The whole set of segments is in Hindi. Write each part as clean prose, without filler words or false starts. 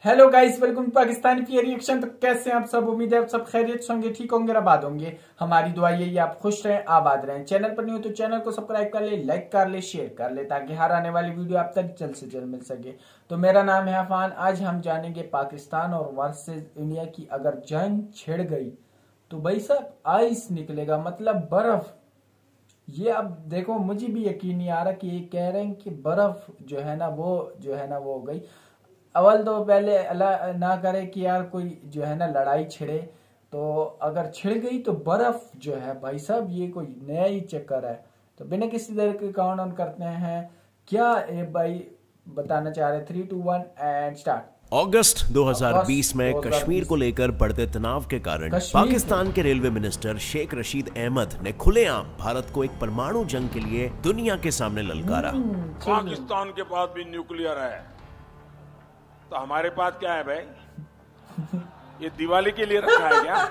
Hello guys, welcome to Pakistani की रिएक्शन। तो कैसे हैं आप सब? उम्मीद है आप सब खैरियत से होंगे, ठीक होंगे, आबाद होंगे। हमारी दुआ यही है आप खुश रहें, आबाद रहें। चैनल पर नहीं हो तो चैनल को सब्सक्राइब कर ले, लाइक कर ले, शेयर कर ले, ताकि हर आने वाली वीडियो आप तक जल्द से जल्द मिल सके। तो मेरा नाम है अफान। आज हम जानेंगे पाकिस्तान और वर्सेज इंडिया की अगर जंग छिड़ गई तो भाई साहब आइस निकलेगा, मतलब बर्फ। ये अब देखो, मुझे भी यकीन नहीं आ रहा कि ये कह रहे हैं कि बर्फ जो है ना वो हो गई। अव्वल तो पहले अल्लाह ना करे कि यार कोई जो है ना लड़ाई छिड़े, तो अगर छिड़ गई तो बर्फ जो है भाई साहब ये कोई नया ही चक्कर है। तो बिना किसी तरह के काउंट ऑन करते हैं, क्या ये भाई बताना चाह रहे? 3, 2, 1 एंड स्टार्ट। अगस्त 2020 में कश्मीर को लेकर बढ़ते तनाव के कारण पाकिस्तान के रेलवे मिनिस्टर शेख रशीद अहमद ने खुलेआम भारत को एक परमाणु जंग के लिए दुनिया के सामने ललकारा। पाकिस्तान के पास भी न्यूक्लियर है, तो हमारे पास क्या है भाई? ये दिवाली के लिए रखा है क्या?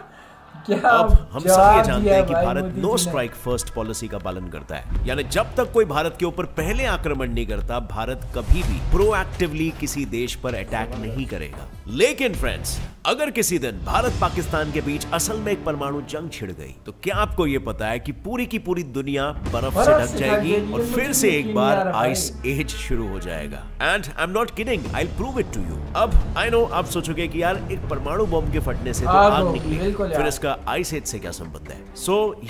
अब हम सब ये जानते हैं कि Bharat no strike first policy का पालन करता है, यानी जब तक कोई भारत के ऊपर पहले आक्रमण नहीं करता, भारत कभी भी प्रोएक्टिवली किसी देश पर अटैक नहीं करेगा। लेकिन फ्रेंड्स, अगर किसी दिन भारत पाकिस्तान के बीच असल में एक परमाणु जंग छिड़ गई, तो क्या आपको ये पता है कि पूरी की पूरी दुनिया बर्फ से ढक जाएगी और फिर से एक बार आइस एज शुरू हो जाएगा। And I am not kidding, I will prove it to you. अब आई नो आप सोचोगे कि यार एक परमाणु बम के फटने से तो आग निकली, फिर इसका आइस एज से क्या संबंध है?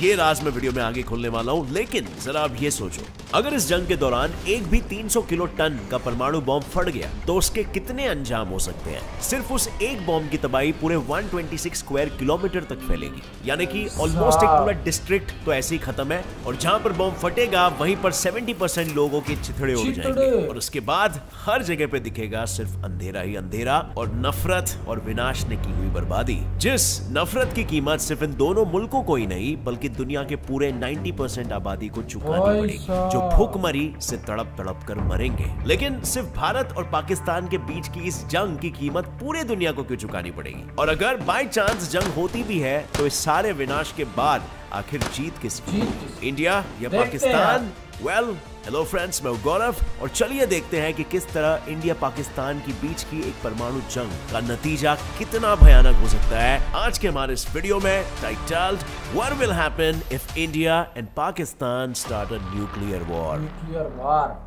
ये राज मैं वीडियो में आगे खोलने वाला हूं। लेकिन जरा आप ये सोचो, अगर इस जंग के दौरान एक भी 300 किलो टन का परमाणु बम फट गया तो उसके कितने अंजाम हो सकते हैं? सिर्फ उस एक बम की तबाही पूरे 126 स्क्वायर किलोमीटर तक फैलेगी, यानी कि ऑलमोस्ट एक पूरा डिस्ट्रिक्ट तो ऐसे ही खत्म है। और जहां पर बम फटेगा वहीं पर 70% लोगों के चिथड़े उड़ जाएंगे और उसके बाद हर जगह पे दिखेगा सिर्फ अंधेरा ही अंधेरा और नफरत और विनाश ने की हुई बर्बादी। जिस नफरत की कीमत सिर्फ इन दोनों मुल्कों को ही नहीं बल्कि दुनिया के पूरे 90% आबादी को चुकानी पड़ेगी, जो भूखमरी से तड़प तड़प कर मरेंगे। लेकिन सिर्फ भारत और पाकिस्तान के बीच की इस जंग की कीमत पूरे दुनिया को क्यों चुकानी पड़ेगी? और अगर बाय चांस जंग होती भी है तो इस सारे विनाश के बाद आखिर जीत किसकी? इंडिया या पाकिस्तान? वेल, हेलो फ्रेंड्स, मैं गौरव और चलिए देखते हैं कि किस तरह इंडिया पाकिस्तान के बीच की एक परमाणु जंग का नतीजा कितना भयानक हो सकता है। आज के हमारे इस वीडियो में titled what will happen if India and Pakistan start a nuclear war.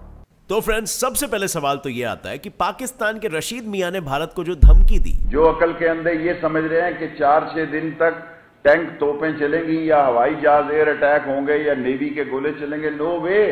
तो फ्रेंड्स, सबसे पहले सवाल तो ये आता है कि पाकिस्तान के रशीद मियां ने भारत को जो धमकी दी, जो अकल के अंदर ये समझ रहे हैं कि 4-6 दिन तक टैंक तोपें चलेंगी या हवाई जहाज एयर अटैक होंगे या नेवी के गोले चलेंगे, no way,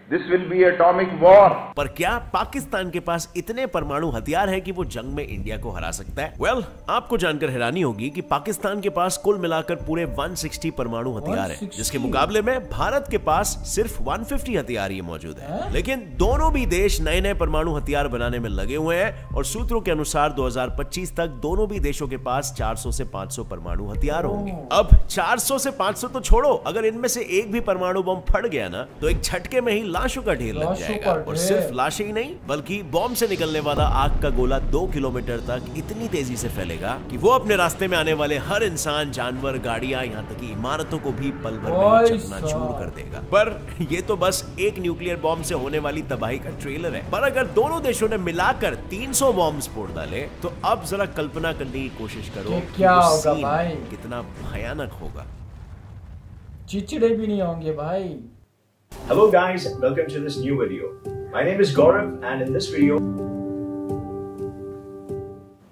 this will be atomic war. पर क्या पाकिस्तान के पास इतने परमाणु हथियार है कि वो जंग में इंडिया को हरा सकता है? वेल, आपको जानकर हैरानी होगी कि पाकिस्तान के पास कुल मिलाकर पूरे 160 परमाणु हथियार है, जिसके मुकाबले में भारत के पास सिर्फ 150 हथियार ही मौजूद है। लेकिन दोनों भी देश नए नए परमाणु हथियार बनाने में लगे हुए हैं और सूत्रों के अनुसार 2025 तक दोनों भी देशों के पास 400 से 500 परमाणु हथियार होंगे। अब 400 से 500 तो छोड़ो, अगर इनमें से एक भी परमाणु बम फट गया ना तो एक झटके में ही लाशों का ढेर लग जाएगा। और सिर्फ लाशें ही नहीं बल्कि बॉम्ब से निकलने वाला आग का गोला 2 किलोमीटर तक इतनी तेजी से फैलेगा कि वो अपने रास्ते में आने वाले हर इंसान, जानवर, गाड़ियां, यहाँ तक कि इमारतों को भी पल भर में चकनाचूर कर देगा। पर ये तो बस एक न्यूक्लियर बॉम्ब से होने वाली तबाही का ट्रेलर है। पर अगर दोनों देशों ने मिलाकर 300 बॉम्ब फोड़ डाले तो अब जरा कल्पना करने की कोशिश करो क्या होगा भाई, कितना भयानक होगा। चिचड़े भी नहीं होंगे भाई। Hello guys, welcome to this new video. My name is Gaurav and in this video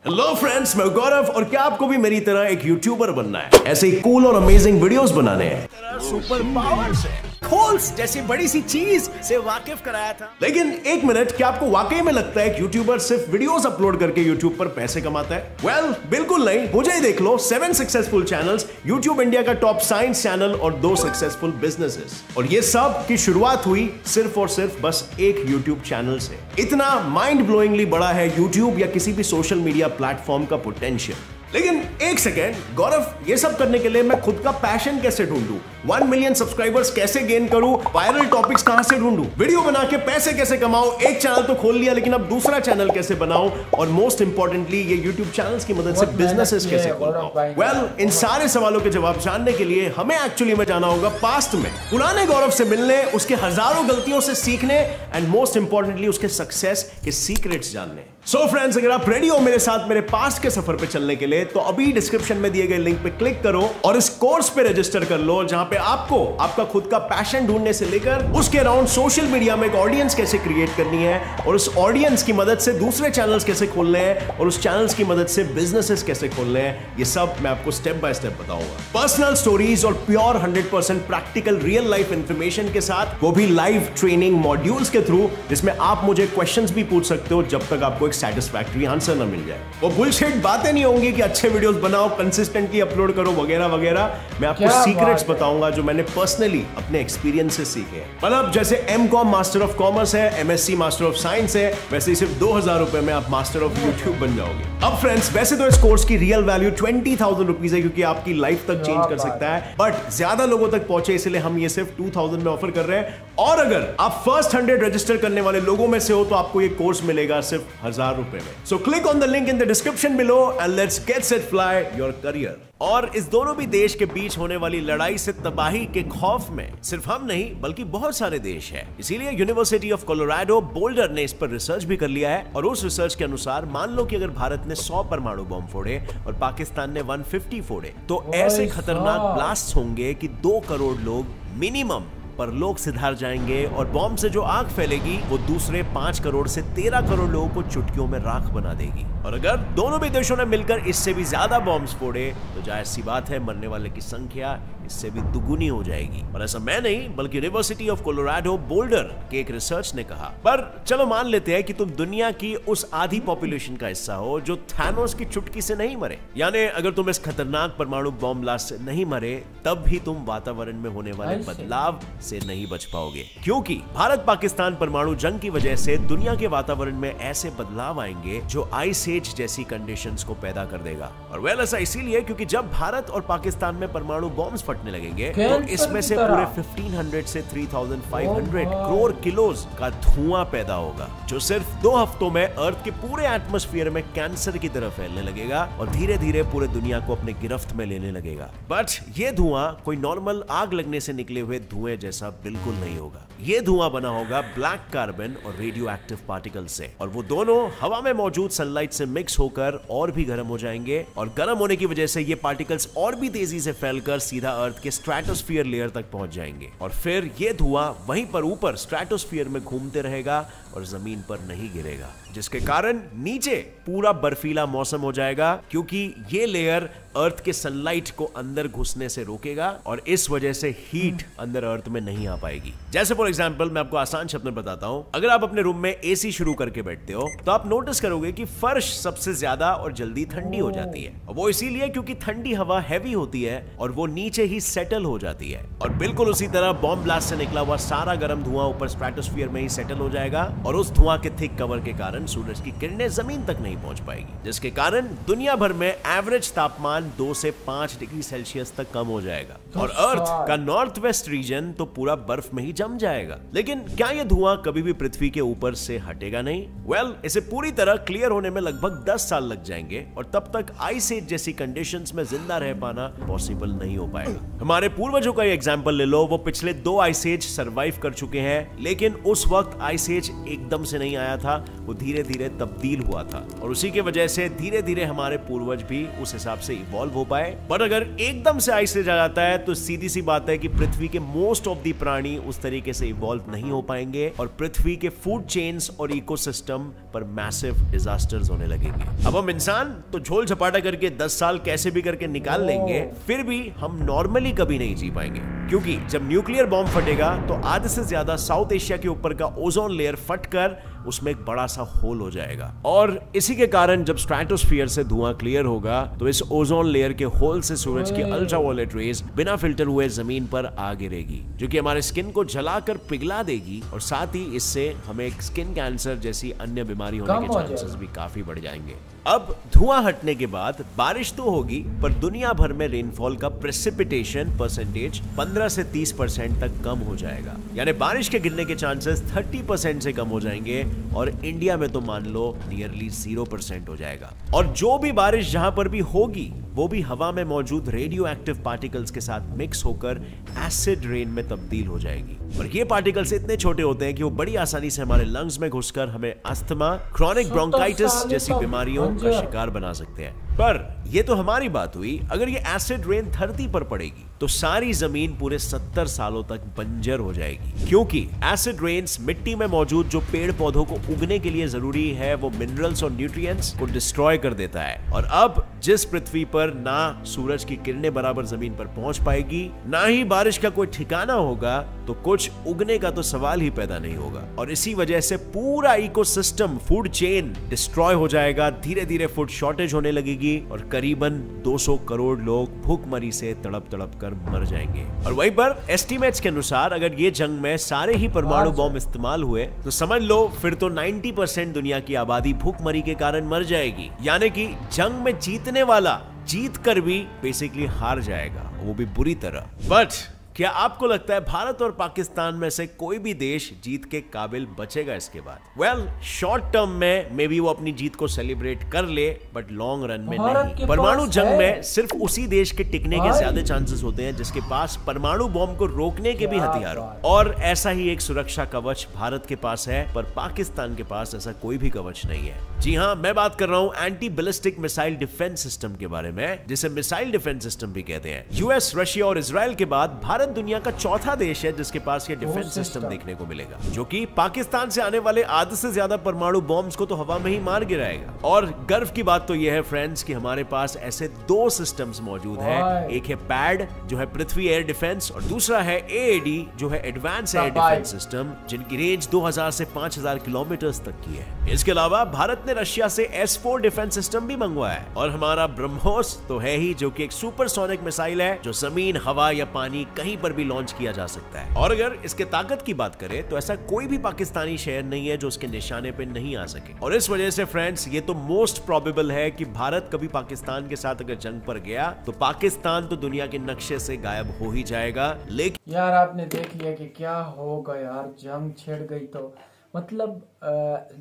hello friends, मैं गौरव और क्या आपको भी मेरी तरह एक यूट्यूबर बनना है? ऐसे ही कूल और अमेजिंग वीडियोस बनाने हैं, सुपर पावर्स है, खोल्स जैसी बड़ी सी चीज से वाकिफ कराया था। लेकिन एक मिनट, क्या आपको वाकई में लगता है कि यूट्यूबर सिर्फ वीडियोस अपलोड करके यूट्यूब पर पैसे कमाता है? वेल, बिल्कुल नहीं। मुझे ही देख लो, 7 सक्सेसफुल चैनल्स, यूट्यूब इंडिया का टॉप साइंस चैनल और 2 सक्सेसफुल बिजनेसेस। और ये सब की शुरुआत हुई सिर्फ और सिर्फ बस एक यूट्यूब चैनल से। इतना माइंड ब्लोइंगली बड़ा है यूट्यूब या किसी भी सोशल मीडिया प्लेटफॉर्म का पोटेंशियल। लेकिन एक सेकेंड गौरव, ये सब करने के लिए मैं खुद का पैशन कैसे ढूंढूं? 1 मिलियन सब्सक्राइबर्स कैसे गेन करूं? वायरल टॉपिक्स कहां से ढूंढूं? वीडियो बना के पैसे कैसे कमाऊं? एक चैनल तो खोल लिया, लेकिन अब दूसरा चैनल कैसे बनाऊं? और मोस्ट इंपॉर्टेंटली ये यूट्यूब चैनल्स की मदद से बिजनेसेस कैसे खोलूं? वेल, इन सारे सवालों के जवाब जानने के लिए हमें एक्चुअली में जाना होगा पास्ट में, पुराने गौरव से मिलने, उसके हजारों गलतियों से सीखने एंड मोस्ट इंपॉर्टेंटली उसके सक्सेस के सीक्रेट्स जानने। सो फ्रेंड्स, अगर आप रेडी हो मेरे साथ मेरे पास्ट के सफर पे चलने के लिए, तो अभी डिस्क्रिप्शन में दिए गए लिंक पे क्लिक करो और इस कोर्स पे रजिस्टर कर लो, जहां पे आपको आपका खुद का पैशन ढूंढने से लेकर उसके अराउंड सोशल मीडिया में एक ऑडियंस कैसे क्रिएट करनी है और उस ऑडियंस की मदद से दूसरे चैनल्स कैसे खोलने हैं और उस चैनल्स की मदद से बिजनेसेस कैसे खोलने हैं, ये सब मैं आपको स्टेप बाय स्टेप बताऊंगा। पर्सनल स्टोरीज और pure 100% practical real life information के साथ, वो भी लाइव ट्रेनिंग मॉड्यूल्स के थ्रू, जिसमें आप मुझे क्वेश्चंस भी पूछ सकते हो जब तक आपको सेटिस्फैक्टरी आंसर ना मिल जाए। वो बुलशिट बातें नहीं होंगी कि अच्छे वीडियोस बनाओ, कंसिस्टेंटली अपलोड करो वगैरह वगैरह। मैं आपको सीक्रेट्स बताऊंगा जो मैंने पर्सनली अपने एक्सपीरियंस से सीखे हैं। मतलब जैसे एमकॉम मास्टर ऑफ कॉमर्स है, एमएससी मास्टर ऑफ साइंस है, वैसे ही सिर्फ 2000 रुपए में आप मास्टर ऑफ यूट्यूब बन जाओगे। अब फ्रेंड्स, वैसे तो इस कोर्स की रियल वैल्यू 20,000 रुपीज है, क्योंकि आपकी लाइफ तक चेंज कर सकता है, बट ज्यादा लोगों तक पहुंचे इसलिए हम ये सिर्फ 2000 में ऑफर कर रहे हैं। और अगर आप फर्स्ट 100 रजिस्टर करने वाले लोगों में से हो तो आपको ये कोर्स मिलेगा सिर्फ 1000 रुपए में। So click on the link in the description below and let's get set fly your career। और इस दोनों भी देश के बीच होने वाली लड़ाई से तबाही के खौफ में सिर्फ हम नहीं बल्कि बहुत सारे देश हैं। इसीलिए यूनिवर्सिटी ऑफ कोलोराडो बोल्डर ने इस पर रिसर्च भी कर लिया है और उस रिसर्च के अनुसार मान लो कि अगर भारत ने 100 परमाणु बम फोड़े और पाकिस्तान ने 150 फोड़े, तो ऐसे खतरनाक ब्लास्ट होंगे कि 2 करोड़ लोग मिनिमम पर लोग सिधार जाएंगे और बॉम्ब से जो आग फैलेगी वो दूसरे 5 करोड़ से 13 करोड़ लोगों को चुटकियों में राख बना देगी। और अगर दोनों भी देशों ने मिलकर इससे भी ज्यादा बॉम्ब्स फोड़े तो जाहिर सी बात है मरने वाले की संख्या इससे भी दुगुनी हो जाएगी। और ऐसा मैं नहीं बल्कि यूनिवर्सिटी ऑफ कोलोराडो बोल्डर के एक रिसर्च ने कहा। पर चलो मान लेते हैं कि तुम दुनिया की उस आधी पॉपुलेशन का हिस्सा हो जो थानोस की चुटकी से नहीं मरे, यानी अगर तुम इस खतरनाक परमाणु बॉम्ब ब्लास्ट से नहीं मरे, तब भी तुम वातावरण में होने वाले बदलाव से नहीं बच पाओगे, क्योंकि भारत पाकिस्तान परमाणु जंग की वजह से दुनिया के वातावरण में ऐसे बदलाव आएंगे जो आइस एज जैसी कंडीशंस को पैदा कर देगा। और वेल ऐसा इसीलिए क्योंकि जब भारत और पाकिस्तान में परमाणु बॉम्ब्स फटने लगेंगे तो इसमें से पूरे 1500 से 3500 करोड़ किलोज का धुआं पैदा होगा, जो सिर्फ 2 हफ्तों में अर्थ के पूरे एटमॉस्फेयर में कैंसर की तरह फैलने लगेगा और धीरे धीरे पूरे दुनिया को अपने गिरफ्त में लेने लगेगा। बट ये धुआं कोई नॉर्मल आग लगने से निकले हुए धुएं जैसा बिल्कुल नहीं होगा। ये धुआं बना होगा ब्लैक कार्बन और रेडियो एक्टिव पार्टिकल से, और वो दोनों हवा में मौजूद सनलाइट से मिक्स होकर और भी गर्म हो जाएंगे, और गर्म होने की वजह से ये पार्टिकल्स और भी तेजी से फैलकर सीधा अर्थ के स्ट्रेटोस्फीयर लेयर तक पहुंच जाएंगे, और फिर ये धुआं वहीं पर ऊपर स्ट्रेटोस्फीयर में घूमते रहेगा और जमीन पर नहीं गिरेगा, जिसके कारण नीचे पूरा बर्फीला मौसम हो जाएगा, क्योंकि ये लेयर अर्थ के सनलाइट को अंदर घुसने से रोकेगा और इस वजह से हीट अंदर अर्थ में नहीं आ पाएगी। जैसे फॉर एग्जांपल मैं आपको आसान शब्द में बताता हूं, अगर आप अपने रूम में एसी शुरू करके बैठते हो तो आप नोटिस करोगे कि फर्श सबसे ज्यादा और जल्दी ठंडी हो जाती है, और वो इसीलिए क्योंकि ठंडी हवा हैवी होती है और वो नीचे ही सेटल हो जाती है। और बिल्कुल उसी तरह बॉम्ब ब्लास्ट से निकला हुआ सारा गर्म धुआं ऊपर स्ट्रेटोस्फीयर में ही सेटल हो जाएगा, और उस धुआं के थिक कवर के कारण सूरज की किरणें जमीन तक नहीं पहुंच पाएगी, जिसके कारण दुनिया भर में एवरेज तापमान 2 से 5 डिग्री सेल्सियस तक कम हो जाएगा, और अर्थ का नॉर्थ वेस्ट रीजन तो पूरा बर्फ में ही जम जाएगा। लेकिन क्या यह धुआं कभी भी पृथ्वी के ऊपर से हटेगा नहीं? वेल, इसे पूरी तरह क्लियर होने में लगभग 10 साल लग जाएंगे, और तब तक आइस एज जैसी कंडीशंस में जिंदा रह पाना पॉसिबल नहीं हो पाएगा। हमारे पूर्वजों का एग्जाम्पल ले लो, वो पिछले 2 आइस एज सर्वाइव कर चुके हैं, लेकिन उस वक्त आइस एज एकदम से नहीं आया था, वो धीरे धीरे तब्दील हुआ था, और उसी की वजह से धीरे धीरे हमारे पूर्वज भी उस हिसाब से इवॉल्व हो पाए। बट अगर एकदम से आइस एज आ जाता है तो सीधी सी बात है कि पृथ्वी के मोस्ट ऑफ दी प्राणी उस तरीके से इवॉल्व नहीं हो पाएंगे, और पृथ्वी के फूड चेन्स और इकोसिस्टम पर मैसिव डिजास्टर्स होने लगेंगे। अब हम इंसान तो झोल झपाटा करके 10 साल कैसे भी करके निकाल लेंगे, फिर भी हम नॉर्मली कभी नहीं जी पाएंगे, क्योंकि जब न्यूक्लियर बॉम्ब फटेगा तो आधे से ज्यादा साउथ एशिया के ऊपर का ओजोन लेयर फटकर उसमें एक बड़ा सा होल हो जाएगा, और इसी के कारण जब स्ट्रेटोस्फीयर से धुआं क्लियर होगा तो इस ओजोन लेयर के होल से सूरज की अल्ट्रावायलेट रेज बिना फिल्टर हुए जमीन पर आ गिरेगी, जो कि हमारे स्किन को जलाकर पिघला देगी, और साथ ही इससे हमें स्किन कैंसर जैसी अन्य बीमारी होने के चांसेस भी काफी बढ़ जाएंगे। अब धुआं हटने के बाद बारिश तो होगी, पर दुनिया भर में रेनफॉल का प्रेसिपिटेशन परसेंटेज 15 से 30% तक कम हो जाएगा, यानी बारिश के गिरने के चांसेस 30% से कम हो जाएंगे, और इंडिया में तो मान लो नियरली 0% हो जाएगा। और जो भी बारिश जहां पर भी होगी वो भी हवा में मौजूद रेडियो एक्टिव पार्टिकल्स के साथ मिक्स होकर एसिड रेन में तब्दील हो जाएगी। और ये पार्टिकल्स इतने छोटे होते हैं कि वो बड़ी आसानी से हमारे लंग्स में घुसकर हमें अस्थमा, क्रॉनिक ब्रोंकाइटिस जैसी बीमारियों का शिकार बना सकते हैं। पर ये तो हमारी बात हुई, अगर ये एसिड रेन धरती पर पड़ेगी तो सारी जमीन पूरे 70 सालों तक बंजर हो जाएगी, क्योंकि एसिड रेन्स मिट्टी में मौजूद जो पेड़ पौधों को उगने के लिए जरूरी है वो मिनरल्स और न्यूट्रिएंट्स को डिस्ट्रॉय कर देता है। और अब जिस पृथ्वी पर ना सूरज की किरणें बराबर जमीन पर पहुंच पाएगी, ना ही बारिश का कोई ठिकाना होगा, तो कुछ उगने का तो सवाल ही पैदा नहीं होगा। और इसी वजह से पूरा इकोसिस्टम, फूड चेन डिस्ट्रॉय हो जाएगा, धीरे धीरे फूड शॉर्टेज होने लगेगी और करीबन 200 करोड़ लोग भूखमरी से तड़प तड़प कर मर जाएंगे। और वहीं पर एस्टिमेट्स के अनुसार अगर ये जंग में सारे ही परमाणु बॉम्ब इस्तेमाल हुए तो समझ लो फिर तो 90% दुनिया की आबादी भूखमरी के कारण मर जाएगी। यानी कि जंग में जीतने वाला जीत कर भी बेसिकली हार जाएगा, वो भी बुरी तरह। बट क्या आपको लगता है भारत और पाकिस्तान में से कोई भी देश जीत के काबिल बचेगा इसके बाद? वेल, शॉर्ट टर्म में मे बी वो अपनी जीत को सेलिब्रेट कर ले, बट लॉन्ग रन में नहीं। परमाणु जंग में सिर्फ उसी देश के टिकने के ज्यादा चांसेस होते हैं जिसके पास परमाणु बॉम्ब को रोकने के भी हथियार हो। और ऐसा ही एक सुरक्षा कवच भारत के पास है, पर पाकिस्तान के पास ऐसा कोई भी कवच नहीं है। जी हाँ, मैं बात कर रहा हूँ anti ballistic missile defence system के बारे में, जिसे मिसाइल डिफेंस सिस्टम भी कहते हैं। यूएस, रशिया और इजराइल के बाद भारत दुनिया का चौथा देश है जिसके पास ये डिफेंस सिस्टम देखने को मिलेगा, जो कि पाकिस्तान से आने वाले आधे से ज्यादा परमाणु बॉम्ब्स को तो हवा में ही मार गिराएगा। और गर्व की बात तो यह है फ्रेंड्स कि हमारे पास ऐसे 2 सिस्टम्स मौजूद हैं। एक है पैड जो है पृथ्वी एयर डिफेंस, और दूसरा है एएडी जो है एडवांस एयर डिफेंस सिस्टम, जिनकी रेंज 2000 से 5000 किलोमीटर तक की है। इसके अलावा भारत ने रशिया से S4 डिफेंस सिस्टम भी मंगवाया है। और हमारा ब्रह्मोस तो है ही, जो कि एक सुपरसोनिक मिसाइल है जो जमीन, हवा या पानी कहीं पर भी लॉन्च किया जा सकता है। और अगर इसके ताकत की बात करें तो ऐसा कोई भी पाकिस्तानी शहर नहीं है जो उसके निशाने पे नहीं आ सके। और इस वजह से फ्रेंड्स ये तो मोस्ट प्रोबेबल है कि भारत कभी पाकिस्तान के साथ अगर जंग पर गया तो पाकिस्तान तो दुनिया के नक्शे से गायब हो ही जाएगा। लेकिन यार आपने देख लिया कि क्या होगा यार, जंग छिड़ गई तो मतलब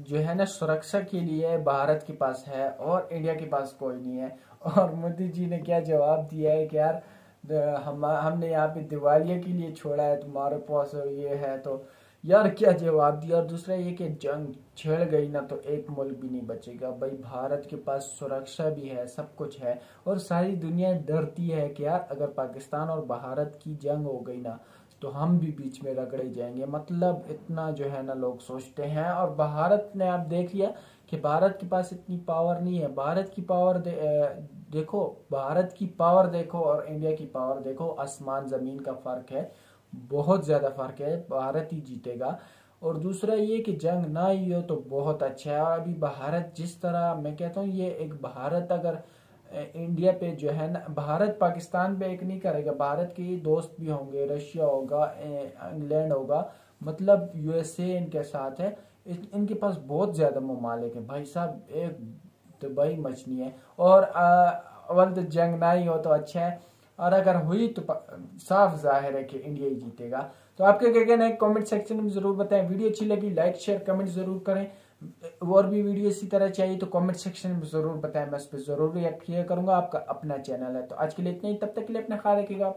जो है ना, सुरक्षा के लिए भारत के पास है और इंडिया के पास कोई नहीं है। और मोदी जी ने क्या जवाब दिया है कि यार हमने यहाँ पे दिवालिया के लिए छोड़ा है, तुम्हारे पास ये है, तो यार क्या जवाब दिया। और दूसरा ये कि जंग छिड़ गई ना तो एक मुल्क भी नहीं बचेगा। भाई भारत के पास सुरक्षा भी है, सब कुछ है, और सारी दुनिया डरती है कि यार अगर पाकिस्तान और भारत की जंग हो गई ना तो हम भी बीच में रगड़े जाएंगे। मतलब इतना जो है ना लोग सोचते हैं। और भारत ने आप देख लिया कि भारत के पास इतनी पावर नहीं है। भारत की पावर देखो, भारत की पावर देखो और इंडिया की पावर देखो, आसमान जमीन का फर्क है, बहुत ज्यादा फर्क है। भारत ही जीतेगा। और दूसरा ये कि जंग ना ही हो तो बहुत अच्छा है। अभी भारत जिस तरह, मैं कहता हूँ ये एक भारत अगर इंडिया पे जो है ना, भारत पाकिस्तान पे एक नहीं करेगा, भारत के दोस्त भी होंगे, रशिया होगा, इंग्लैंड होगा, मतलब यूएसए इनके साथ है। इनके पास बहुत ज्यादा ममालिक है भाई साहब, एक दुबई मचनी है। और अवल तो जंग ना ही हो तो अच्छा है, और अगर हुई तो साफ जाहिर है कि इंडिया ही जीतेगा। तो आपके क्या कहना है कमेंट सेक्शन में जरूर बताएं। वीडियो अच्छी लगी लाइक शेयर कमेंट जरूर करें। और भी वीडियो इसी तरह चाहिए तो कमेंट सेक्शन में जरूर बताएं, मैं उस पर जरूर रिएक्ट किया करूंगा। आपका अपना चैनल है। तो आज के लिए इतना ही, तब तक के लिए अपना ख्याल रखिएगा।